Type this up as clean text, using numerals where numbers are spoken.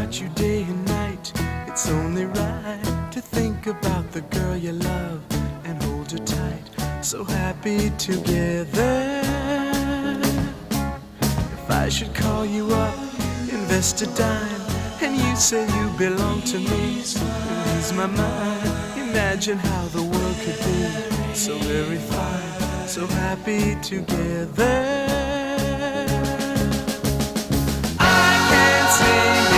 about you day and night. It's only right to think about the girl you love and hold her tight. So happy together. If I should call you up, invest a dime, and you say you belong to me, lose my mind. Imagine how the world could be so very fine, so happy together. I can't sing